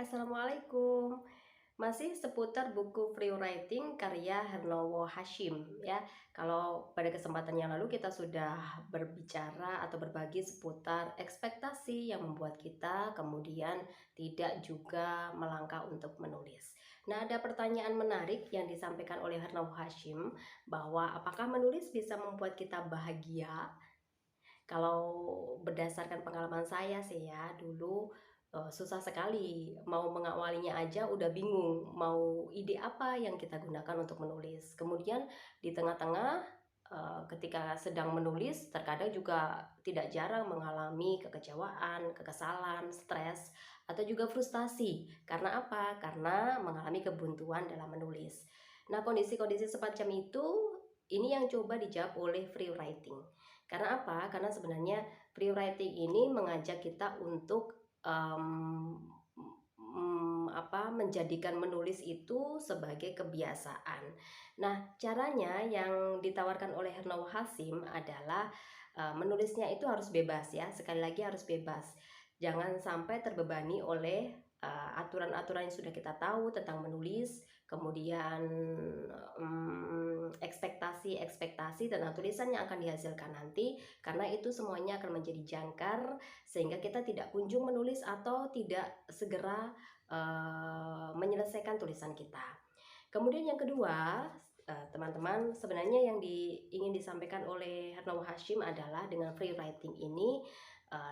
Assalamualaikum. Masih seputar buku Free Writing karya Hernowo Hashim ya. Kalau pada kesempatan yang lalu kita sudah berbicara atau berbagi seputar ekspektasi yang membuat kita kemudian tidak juga melangkah untuk menulis. Nah, ada pertanyaan menarik yang disampaikan oleh Hernowo Hashim bahwa apakah menulis bisa membuat kita bahagia? Kalau berdasarkan pengalaman saya sih ya, dulu, susah sekali mau mengawalinya aja udah bingung, mau ide apa yang kita gunakan untuk menulis. Kemudian di tengah-tengah, ketika sedang menulis terkadang juga tidak jarang mengalami kekecewaan, kekesalan, stres, atau juga frustasi. Karena apa? Karena mengalami kebuntuan dalam menulis. Nah, kondisi-kondisi semacam itu, ini yang coba dijawab oleh free writing. Karena apa? Karena sebenarnya free writing ini mengajak kita untuk menjadikan menulis itu sebagai kebiasaan. Nah, caranya yang ditawarkan oleh Hernowo Hashim adalah menulisnya itu harus bebas ya. Sekali lagi harus bebas. Jangan sampai terbebani oleh aturan-aturan yang sudah kita tahu tentang menulis, kemudian ekspektasi tentang tulisan yang akan dihasilkan nanti, karena itu semuanya akan menjadi jangkar sehingga kita tidak kunjung menulis atau tidak segera menyelesaikan tulisan kita. Kemudian yang kedua, teman-teman, sebenarnya yang ingin disampaikan oleh Hernowo Hashim adalah dengan free writing ini,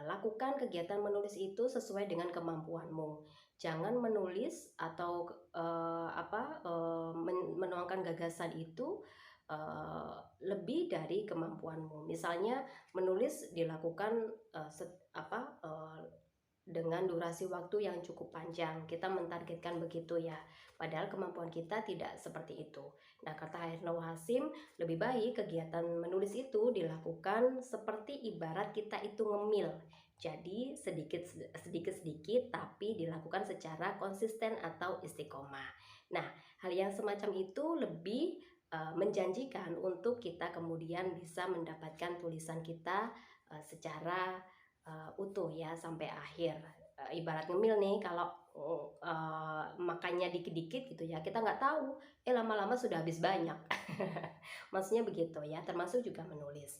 lakukan kegiatan menulis itu sesuai dengan kemampuanmu. Jangan menulis atau menuangkan gagasan itu lebih dari kemampuanmu. Misalnya menulis dilakukan dengan durasi waktu yang cukup panjang. Kita mentargetkan begitu ya. Padahal kemampuan kita tidak seperti itu. Nah, kata Hernowo Hashim, lebih baik kegiatan menulis itu dilakukan seperti ibarat kita itu ngemil. Jadi sedikit-sedikit tapi dilakukan secara konsisten atau istiqomah. Nah, hal yang semacam itu lebih menjanjikan untuk kita kemudian bisa mendapatkan tulisan kita secara utuh ya sampai akhir. Ibarat ngemil nih, kalau makannya dikit-dikit gitu ya, kita nggak tahu, lama-lama sudah habis banyak. Maksudnya begitu ya, termasuk juga menulis.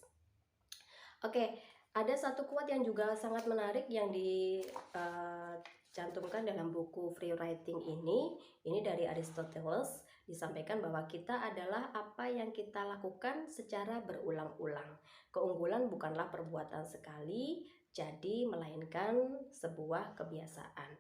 Oke, ada satu quote yang juga sangat menarik yang dicantumkan dalam buku Free Writing ini dari Aristoteles, disampaikan bahwa kita adalah apa yang kita lakukan secara berulang-ulang. Keunggulan bukanlah perbuatan sekali, jadi melainkan sebuah kebiasaan.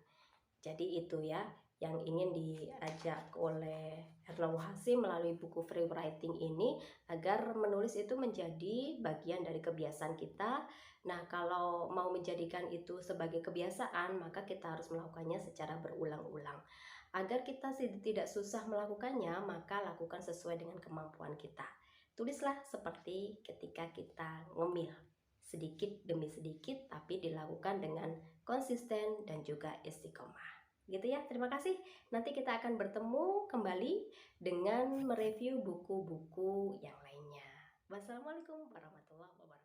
Jadi itu ya yang ingin diajak oleh Hernowo Hashim melalui buku Free Writing ini, agar menulis itu menjadi bagian dari kebiasaan kita. Nah, kalau mau menjadikan itu sebagai kebiasaan, maka kita harus melakukannya secara berulang-ulang. Agar kita tidak susah melakukannya, maka lakukan sesuai dengan kemampuan kita. Tulislah seperti ketika kita ngemil, sedikit demi sedikit tapi dilakukan dengan konsisten dan juga istiqomah. Gitu ya, terima kasih. Nanti kita akan bertemu kembali dengan mereview buku-buku yang lainnya. Wassalamualaikum warahmatullahi wabarakatuh.